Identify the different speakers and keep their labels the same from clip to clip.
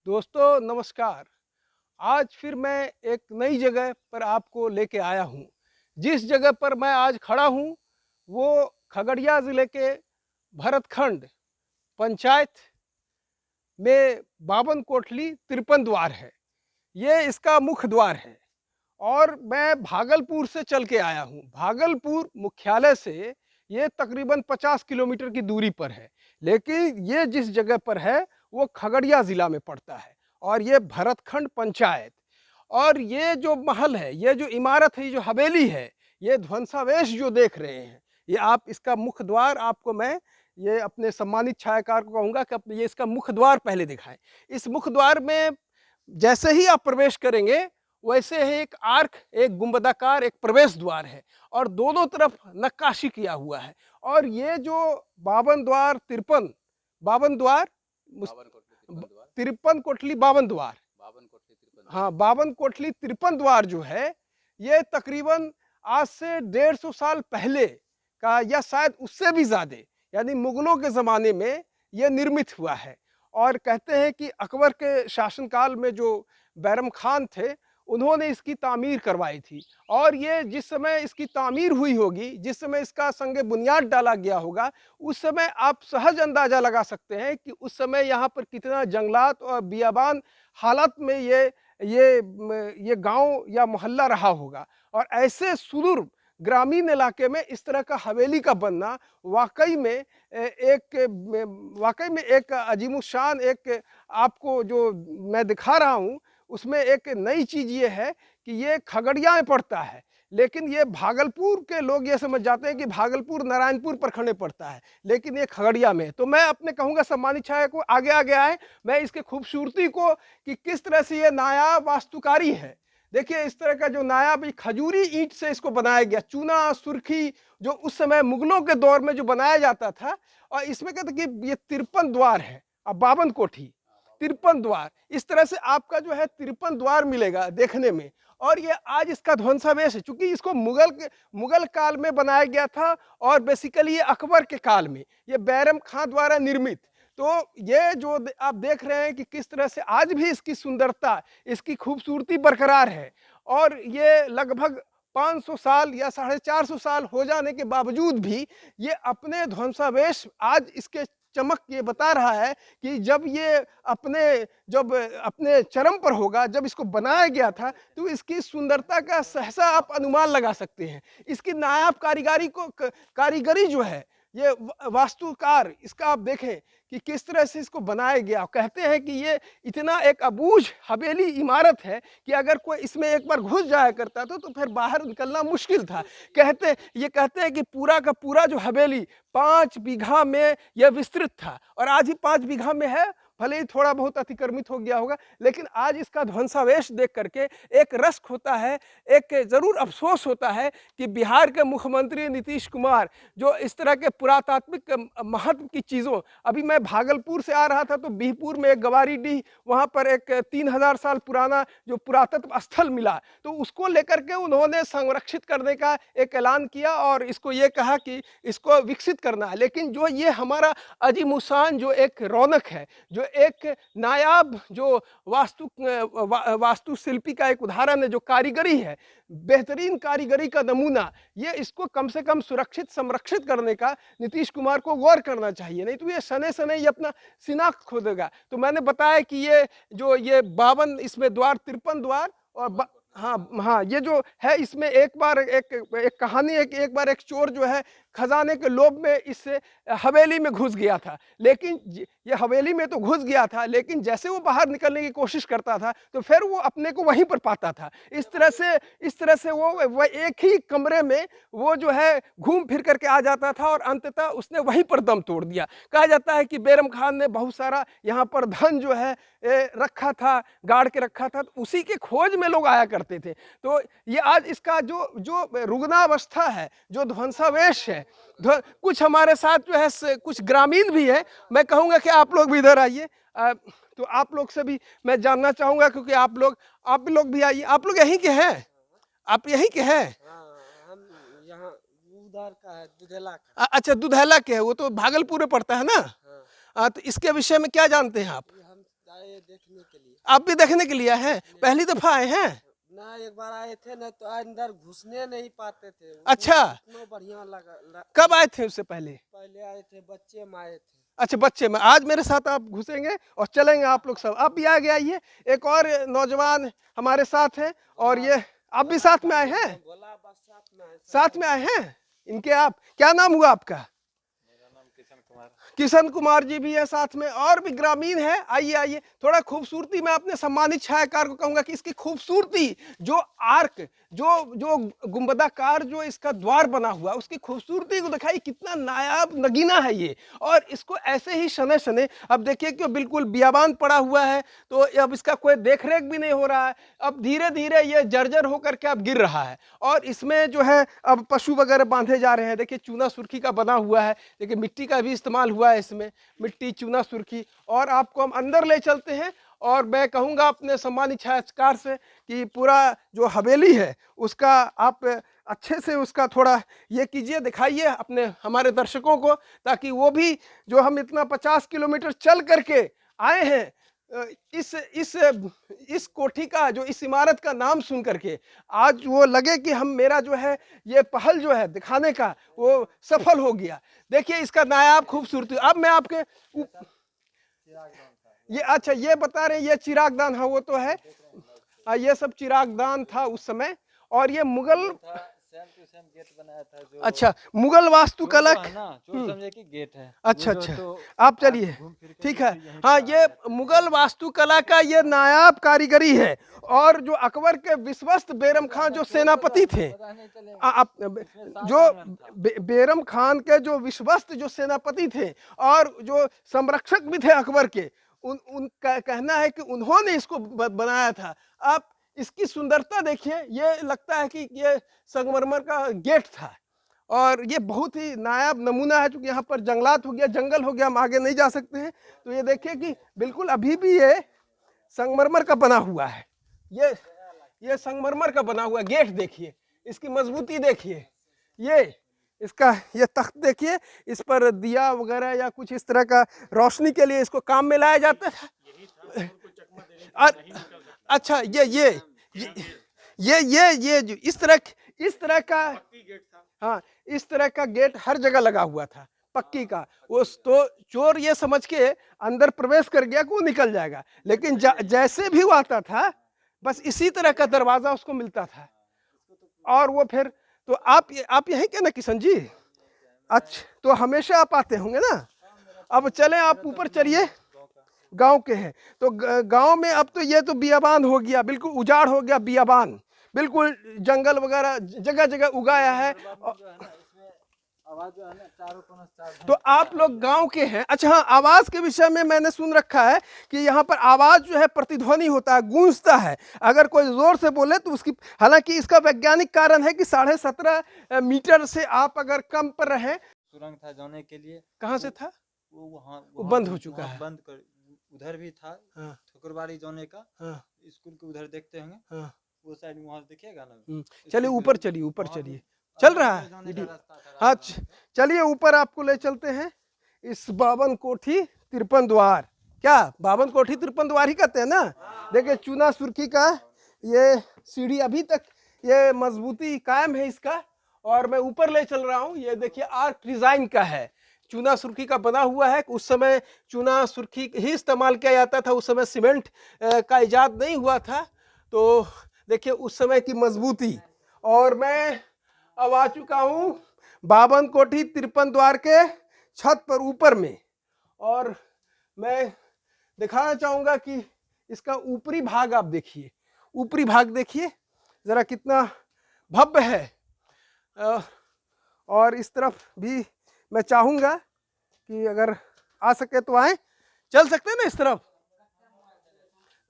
Speaker 1: दोस्तों नमस्कार। आज फिर मैं एक नई जगह पर आपको लेके आया हूँ। जिस जगह पर मैं आज खड़ा हूँ वो खगड़िया ज़िले के भरतखंड पंचायत में बावन कोठली तिरपन द्वार है। ये इसका मुख्य द्वार है और मैं भागलपुर से चल के आया हूँ। भागलपुर मुख्यालय से ये तकरीबन 50 किलोमीटर की दूरी पर है, लेकिन ये जिस जगह पर है वो खगड़िया ज़िला में पड़ता है और ये भरतखंड पंचायत। और ये जो महल है, ये जो इमारत है, ये जो हवेली है, ये ध्वंसावशेष जो देख रहे हैं, ये आप इसका मुख्य द्वार आपको मैं ये अपने सम्मानित छायाकार को कहूँगा कि ये इसका मुख्य द्वार पहले दिखाएं। इस मुख्य द्वार में जैसे ही आप प्रवेश करेंगे वैसे ही एक आर्क, एक गुंबदाकार एक प्रवेश द्वार है और दोनों तरफ नक्काशी किया हुआ है। और ये जो 52 द्वार 53 52 द्वार 53 कोठली 52 द्वार, हाँ 52 कोठली 53 द्वार जो है ये तकरीबन आज से 150 साल पहले का या शायद उससे भी ज़्यादा, यानी मुगलों के ज़माने में ये निर्मित हुआ है। और कहते हैं कि अकबर के शासनकाल में जो बैरम खान थे उन्होंने इसकी तामीर करवाई थी। और ये जिस समय इसकी तामीर हुई होगी, जिस समय इसका संग बुनियाद डाला गया होगा, उस समय आप सहज अंदाज़ा लगा सकते हैं कि उस समय यहाँ पर कितना जंगलात और बियाबान हालत में ये गांव या मोहल्ला रहा होगा। और ऐसे सुदूर ग्रामीण इलाके में इस तरह का हवेली का बनना वाकई में एक अजीमुशान, एक आपको जो मैं दिखा रहा हूँ उसमें एक नई चीज़ ये है कि ये खगड़िया में पड़ता है, लेकिन ये भागलपुर के लोग ये समझ जाते हैं कि भागलपुर नारायणपुर प्रखंड में पड़ता है, लेकिन ये खगड़िया में है। तो मैं अपने कहूँगा सम्मानित छाया को आगे आगे आए, मैं इसके खूबसूरती को कि किस तरह से ये नायाब वास्तुकारी है। देखिए इस तरह का जो नायाब खजूरी ईंट से इसको बनाया गया, चूना सुर्खी जो उस समय मुगलों के दौर में जो बनाया जाता था। और इसमें कहते कि ये 53 द्वार है और 52 कोठी 53 द्वार, इस तरह से आपका जो है 53 द्वार मिलेगा देखने में। और ये आज इसका ध्वंसावशेष है, चूंकि इसको मुगल काल में बनाया गया था और बेसिकली ये अकबर के काल में ये बैरम खां द्वारा निर्मित। तो ये जो आप देख रहे हैं कि किस तरह से आज भी इसकी सुंदरता, इसकी खूबसूरती बरकरार है। और ये लगभग 500 साल या 450 साल हो जाने के बावजूद भी ये अपने ध्वंसावशेष आज इसके चमक ये बता रहा है कि जब अपने चरम पर होगा, जब इसको बनाया गया था, तो इसकी सुंदरता का सहसा आप अनुमान लगा सकते हैं। इसकी नायाब कारीगरी जो है, ये वास्तुकार इसका आप देखें कि किस तरह से इसको बनाया गया। कहते हैं कि ये इतना एक अबूझ हवेली इमारत है कि अगर कोई इसमें एक बार घुस जाया करता तो फिर बाहर निकलना मुश्किल था। कहते हैं कि पूरा का पूरा जो हवेली 5 बीघा में यह विस्तृत था और आज ही 5 बीघा में है। भले ही थोड़ा बहुत अतिक्रमित हो गया होगा, लेकिन आज इसका ध्वंसावशेष देख करके एक रश्क होता है, एक जरूर अफसोस होता है कि बिहार के मुख्यमंत्री नीतीश कुमार जो इस तरह के पुरातात्विक महत्व की चीज़ों, अभी मैं भागलपुर से आ रहा था तो बिहपुर में एक गवारीडीह, वहाँ पर एक 3000 साल पुराना जो पुरातत्व स्थल मिला, तो उसको लेकर के उन्होंने संरक्षित करने का एक ऐलान किया और इसको ये कहा कि इसको विकसित करना है। लेकिन जो ये हमारा अजीमुशान जो एक रौनक है, जो एक नायाब जो वास्तुशिल्पी का एक उदाहरण है, जो कारीगरी है, बेहतरीन कारीगरी का नमूना, ये इसको कम से कम सुरक्षित संरक्षित करने का नीतीश कुमार को गौर करना चाहिए, नहीं तो ये सने सने ये अपना शिनाख्त खो देगा। तो मैंने बताया कि ये 52 इसमें द्वार 53 द्वार और हाँ ये जो है इसमें एक कहानी है कि एक बार एक चोर जो है खजाने के लोभ में इस हवेली में घुस गया था, लेकिन ये हवेली में तो घुस गया था, लेकिन जैसे वो बाहर निकलने की कोशिश करता था तो फिर वो अपने को वहीं पर पाता था। इस तरह से वो एक ही कमरे में वो जो है घूम फिर करके आ जाता था और अंततः उसने वहीं पर दम तोड़ दिया। कहा जाता है कि बैरम खान ने बहुत सारा यहाँ पर धन जो है रखा था, गाड़ के रखा था, तो उसी के खोज में लोग आया करते थे। तो ये आज इसका जो रुग्णावस्था है, जो ध्वंसावशेष है, कुछ हमारे साथ जो है कुछ ग्रामीण भी है। मैं कहूँगा कि आप लोग भी इधर आइए, तो आप लोग से भी मैं जानना चाहूँगा, क्योंकि आप लोग भी आइए। आप लोग यहीं के हैं? आप यहीं के हैं?
Speaker 2: हम यहाँ उधर का है, दुधेला का।
Speaker 1: अच्छा, दुधैला के है, वो तो भागलपुर में पड़ता है ना। तो इसके विषय में क्या जानते हैं आप?
Speaker 2: हम आए देखने के लिए।
Speaker 1: आप भी देखने के लिए आए हैं? पहली दफा आए हैं?
Speaker 2: ना एक बार आए थे ना, तो अंदर घुसने नहीं पाते थे।
Speaker 1: अच्छा।
Speaker 2: इतना बढ़िया लगा।
Speaker 1: कब आए थे उससे पहले?
Speaker 2: पहले आए थे, बच्चे में आए थे।
Speaker 1: अच्छा, बच्चे में। आज मेरे साथ आप घुसेंगे और चलेंगे आप लोग सब। आप भी आगे आइए, एक और नौजवान हमारे साथ हैं, और ये आप भी साथ में आए हैं?
Speaker 2: भोला बस साथ में आए।
Speaker 1: साथ में आए हैं इनके। आप क्या नाम हुआ आपका?
Speaker 3: मेरा नाम किशन कुमार।
Speaker 1: किशन कुमार जी भी है साथ में, और भी ग्रामीण है। आइए आइए, थोड़ा खूबसूरती मैं अपने सम्मानित छायाकार को कहूंगा कि इसकी खूबसूरती, जो आर्क, जो गुंबदाकार जो इसका द्वार बना हुआ, उसकी खूबसूरती को दिखाई, कितना नायाब नगीना है ये। और इसको ऐसे ही शने शने, अब देखिए कि बिल्कुल बियाबान पड़ा हुआ है, तो अब इसका कोई देखरेख भी नहीं हो रहा है। अब धीरे धीरे ये जर्जर होकर के अब गिर रहा है, और इसमें जो है अब पशु वगैरह बांधे जा रहे हैं। देखिए चूना सुर्खी का बना हुआ है, देखिए मिट्टी का भी इस्तेमाल हुआ है इसमें, मिट्टी, चूना सुर्खी। और आपको हम अंदर ले चलते हैं, और मैं कहूँगा अपने सम्मानित छायाकार से कि पूरा जो हवेली है उसका आप अच्छे से उसका थोड़ा ये कीजिए, दिखाइए अपने हमारे दर्शकों को, ताकि वो भी जो हम इतना 50 किलोमीटर चल करके आए हैं, इस कोठी का, जो इस इमारत का नाम सुन करके आज वो लगे कि हम, मेरा जो है ये पहल जो है दिखाने का, वो सफल हो गया। देखिए इसका नायाब खूबसूरती। अब मैं आपके ये, अच्छा ये बता रहे हैं, ये चिरागदान, हाँ वो तो है, ये सब चिरागदान था उस समय। और ये Mughal,
Speaker 3: same to same gate बनाया था जो,
Speaker 1: अच्छा मुगल वास्तुकला
Speaker 3: है ना, जो समझे कि गेट है।
Speaker 1: अच्छा
Speaker 3: वो जो
Speaker 1: अच्छा,
Speaker 3: तो
Speaker 1: आप चलिए, ठीक है। हाँ, ये मुगल वास्तुकला का ये नायाब कारीगरी है। और जो अकबर के विश्वस्त बेरम खान जो सेनापति थे, बेरम खान के जो विश्वस्त जो सेनापति थे और जो संरक्षक भी थे अकबर के, उनका कहना है कि उन्होंने इसको बनाया था। आप इसकी सुंदरता देखिए, ये लगता है कि ये संगमरमर का गेट था, और ये बहुत ही नायाब नमूना है। क्योंकि यहाँ पर जंगलात हो गया, जंगल हो गया, हम आगे नहीं जा सकते हैं। तो ये देखिए कि बिल्कुल अभी भी ये संगमरमर का बना हुआ है। ये संगमरमर का बना हुआ गेट देखिए, इसकी मजबूती देखिए, ये इसका ये तख्त देखिए, इस पर दिया वगैरह या कुछ इस तरह का रोशनी के लिए इसको काम में लाया जाता था। अच्छा, ये जो इस तरह का, हाँ इस तरह का गेट हर जगह लगा हुआ था, पक्की का। वो तो चोर ये समझ के अंदर प्रवेश कर गया कि वो निकल जाएगा, लेकिन जैसे भी वो आता था, बस इसी तरह का दरवाजा उसको मिलता था। और वो फिर, तो आप यहीं के ना किशन जी? अच्छा, तो हमेशा आप आते होंगे ना? अब चलें, आप ऊपर चलिए। गांव के हैं तो गांव में अब तो ये तो बियाबान हो गया, बिल्कुल उजाड़ हो गया, बियाबान, बिल्कुल जंगल वगैरह जगह जगह उगाया है।
Speaker 3: आवाज जो है ना, चारों कोना
Speaker 1: तो आप लोग गांव के हैं। अच्छा हाँ, आवाज के विषय में मैंने सुन रखा है कि यहाँ पर आवाज जो है प्रतिध्वनि होता है, गूंजता है। अगर कोई जोर से बोले तो उसकी, हालांकि इसका वैज्ञानिक कारण है कि 17.5 मीटर से आप अगर कम पर रहें।
Speaker 3: सुरंग था जाने के लिए।
Speaker 1: कहाँ से था?
Speaker 3: वो वहाँ
Speaker 1: बंद हो चुका है,
Speaker 3: बंद कर, उधर भी था।
Speaker 1: हाँ।
Speaker 3: ठकुरबाड़ी जाने का,
Speaker 1: हाँ।
Speaker 3: स्कूल के उधर देखते होंगे,
Speaker 1: हाँ।
Speaker 3: वो साइड में, वहाँ देखिएगा ना।
Speaker 1: चलिए ऊपर चलिए, ऊपर चलिए, चल रहा है। हाँ चलिए ऊपर आपको ले चलते हैं। इस 52 कोठी 53 द्वार, क्या 52 कोठी 53 द्वार ही कहते हैं ना? देखिए चूना सुर्खी का ये सीढ़ी अभी तक ये मजबूती कायम है इसका। और मैं ऊपर ले चल रहा हूँ, ये देखिए आर्क डिजाइन का है, चूना सुर्खी का बना हुआ है। उस समय चूना सुर्खी ही इस्तेमाल किया जाता था, उस समय सीमेंट का इजाद नहीं हुआ था। तो देखिए उस समय की मजबूती। और मैं अब आ चुका हूँ 52 कोठी 53 द्वार के छत पर ऊपर में, और मैं दिखाना चाहूँगा कि इसका ऊपरी भाग आप देखिए, ऊपरी भाग देखिए ज़रा कितना भव्य है। और इस तरफ भी मैं चाहूँगा कि अगर आ सके तो आए, चल सकते हैं ना इस तरफ।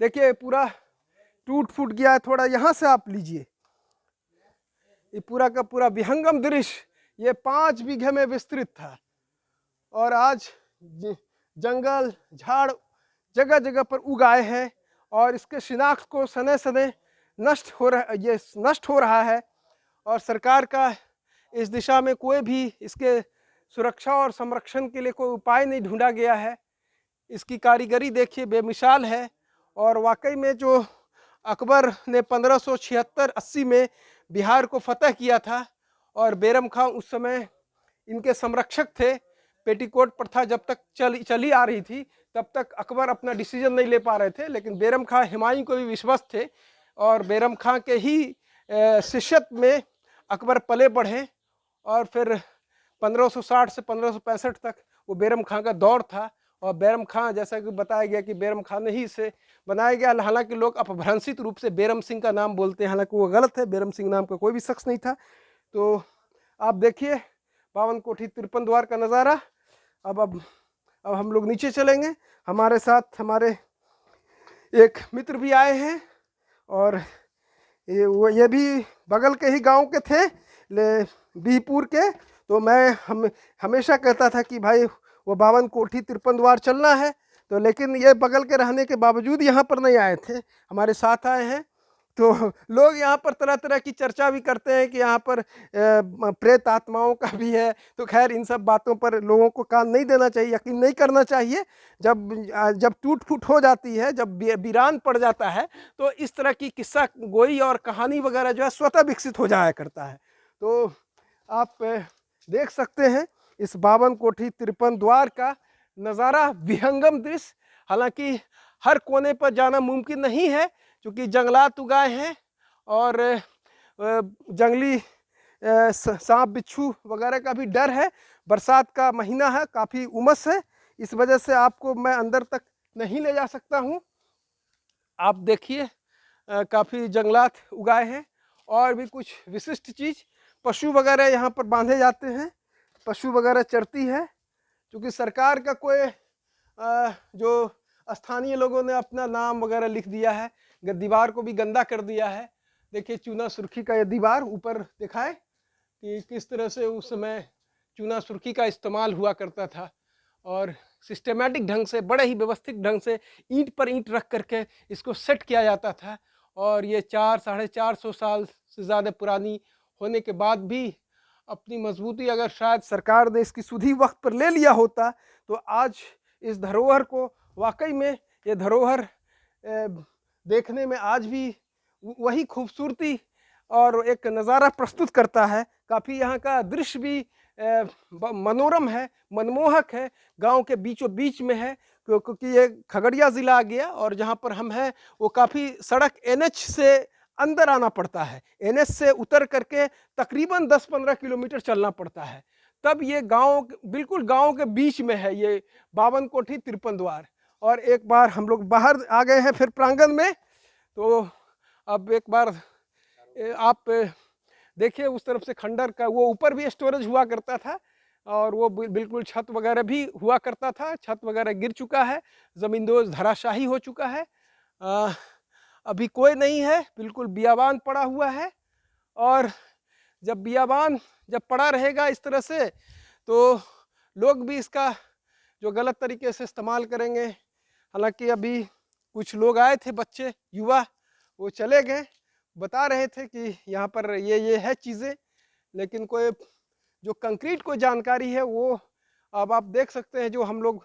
Speaker 1: देखिए पूरा टूट फूट गया है थोड़ा, यहाँ से आप लीजिए। ये पूरा का पूरा विहंगम दृश्य ये 5 बीघे में विस्तृत था, और आज जंगल झाड़ जगह जगह पर उगाए हैं, और इसके शिनाख्त को सने सने नष्ट हो रहा है। और सरकार का इस दिशा में कोई भी इसके सुरक्षा और संरक्षण के लिए कोई उपाय नहीं ढूंढा गया है। इसकी कारीगरी देखिए बेमिसाल है। और वाकई में जो अकबर ने 1576-80 में बिहार को फतह किया था और बैरम खां उस समय इनके संरक्षक थे। पेटीकोट प्रथा जब तक चली आ रही थी तब तक अकबर अपना डिसीजन नहीं ले पा रहे थे, लेकिन बैरम खां हुमायूं को भी विश्वस्त थे और बैरम खां के ही शिष्यत्व में अकबर पले बढ़े। और फिर 1560 से 1565 तक वो बैरम खां का दौर था। और बैरम खां, जैसा कि बताया गया कि बैरम खां ने ही इसे बनाया गया, हालांकि लोग अपभ्रंशित रूप से बैरम सिंह का नाम बोलते हैं, हालांकि वो गलत है। बैरम सिंह नाम का कोई भी शख्स नहीं था। तो आप देखिए 52 कोठी 53 द्वार का नज़ारा। अब हम लोग नीचे चलेंगे। हमारे साथ हमारे एक मित्र भी आए हैं और ये भी बगल के ही गांव के थे, बीहपुर के। तो मैं हमेशा कहता था कि भाई वो 52 कोठी 53 द्वार चलना है, तो लेकिन ये बगल के रहने के बावजूद यहाँ पर नहीं आए थे, हमारे साथ आए हैं। तो लोग यहाँ पर तरह तरह की चर्चा भी करते हैं कि यहाँ पर प्रेत आत्माओं का भी है। तो खैर इन सब बातों पर लोगों को कान नहीं देना चाहिए, यकीन नहीं करना चाहिए। जब टूट फूट हो जाती है, जब वीरान पड़ जाता है, तो इस तरह की किस्सा गोई और कहानी वगैरह जो है स्वतः विकसित हो जाया करता है। तो आप देख सकते हैं इस 52 कोठी 53 द्वार का नज़ारा, विहंगम दृश्य। हालांकि हर कोने पर जाना मुमकिन नहीं है क्योंकि जंगलात उगाए हैं और जंगली सांप बिच्छू वगैरह का भी डर है। बरसात का महीना है, काफ़ी उमस है, इस वजह से आपको मैं अंदर तक नहीं ले जा सकता हूँ। आप देखिए काफ़ी जंगलात उगाए हैं और भी कुछ विशिष्ट चीज़, पशु वगैरह यहाँ पर बांधे जाते हैं, पशु वगैरह चरती है। क्योंकि सरकार का कोई जो स्थानीय लोगों ने अपना नाम वगैरह लिख दिया है, दीवार को भी गंदा कर दिया है। देखिए चूना सुर्खी का ये दीवार ऊपर दिखाए कि किस तरह से उस समय चूना सुर्खी का इस्तेमाल हुआ करता था और सिस्टेमेटिक ढंग से, बड़े ही व्यवस्थित ढंग से ईंट पर ईंट रख करके इसको सेट किया जाता था। और ये 400-450 साल से ज़्यादा पुरानी होने के बाद भी अपनी मजबूती, अगर शायद सरकार ने इसकी सुधि वक्त पर ले लिया होता तो आज इस धरोहर को, वाकई में ये धरोहर देखने में आज भी वही खूबसूरती और एक नज़ारा प्रस्तुत करता है। काफ़ी यहाँ का दृश्य भी मनोरम है, मनमोहक है, गांव के बीचों बीच में है। क्योंकि ये खगड़िया ज़िला आ गया और जहाँ पर हम हैं वो काफ़ी सड़क NH से अंदर आना पड़ता है, NH से उतर करके तकरीबन 10-15 किलोमीटर चलना पड़ता है, तब ये गांव बिल्कुल गांव के बीच में है ये 52 कोठी 53 द्वार। और एक बार हम लोग बाहर आ गए हैं फिर प्रांगण में। तो अब एक बार आप देखिए उस तरफ से खंडर का, वो ऊपर भी स्टोरेज हुआ करता था और वो बिल्कुल छत वगैरह भी हुआ करता था। छत वगैरह गिर चुका है, ज़मींदोज़ धराशाही हो चुका है, अभी कोई नहीं है, बिल्कुल बियाबान पड़ा हुआ है। और जब बियाबान जब पड़ा रहेगा इस तरह से तो लोग भी इसका जो गलत तरीके से इस्तेमाल करेंगे। हालांकि अभी कुछ लोग आए थे, बच्चे युवा, वो चले गए, बता रहे थे कि यहाँ पर ये है चीज़ें, लेकिन कोई जो कंक्रीट कोई जानकारी है वो अब आप देख सकते हैं। जो हम लोग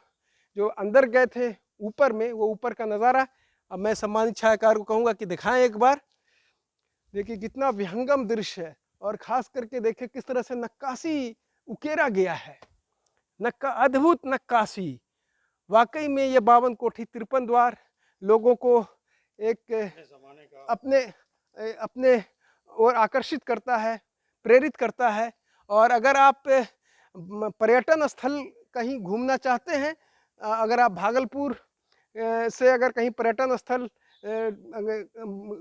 Speaker 1: जो अंदर गए थे ऊपर में, वो ऊपर का नज़ारा अब मैं सम्मानित छायाकार को कहूँगा कि दिखाएं एक बार। देखिए कितना विहंगम दृश्य है और ख़ास करके देखिए किस तरह से नक्काशी उकेरा गया है, अद्भुत नक्काशी। वाकई में ये 52 कोठी 53 द्वार लोगों को एक अपने ओर आकर्षित करता है, प्रेरित करता है। और अगर आप पर्यटन स्थल कहीं घूमना चाहते हैं, अगर आप भागलपुर से अगर कहीं पर्यटन स्थल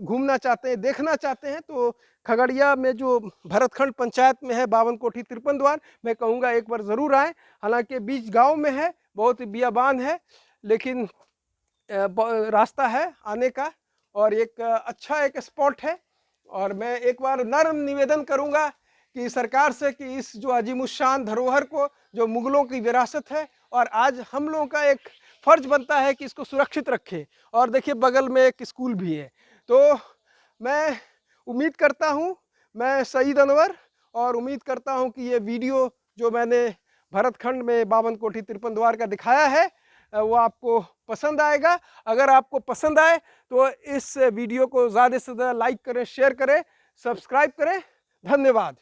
Speaker 1: घूमना चाहते हैं, देखना चाहते हैं, तो खगड़िया में जो भरतखंड पंचायत में है 52 कोठी 53 द्वार, मैं कहूँगा एक बार ज़रूर आएँ। हालांकि बीच गांव में है, बहुत ही बियाबान है, लेकिन रास्ता है आने का और एक अच्छा एक स्पॉट है। और मैं एक बार नर्म निवेदन करूँगा कि सरकार से कि इस जो अजीमुशान धरोहर को, जो मुगलों की विरासत है, और आज हम लोगों का एक फ़र्ज बनता है कि इसको सुरक्षित रखें। और देखिए बगल में एक स्कूल भी है। तो मैं उम्मीद करता हूँ, मैं सईद अनवर, और उम्मीद करता हूँ कि ये वीडियो जो मैंने भरतखंड में 52 कोठी 53 द्वार का दिखाया है, वो आपको पसंद आएगा। अगर आपको पसंद आए तो इस वीडियो को ज़्यादा से ज़्यादा लाइक करें, शेयर करें, सब्सक्राइब करें। धन्यवाद।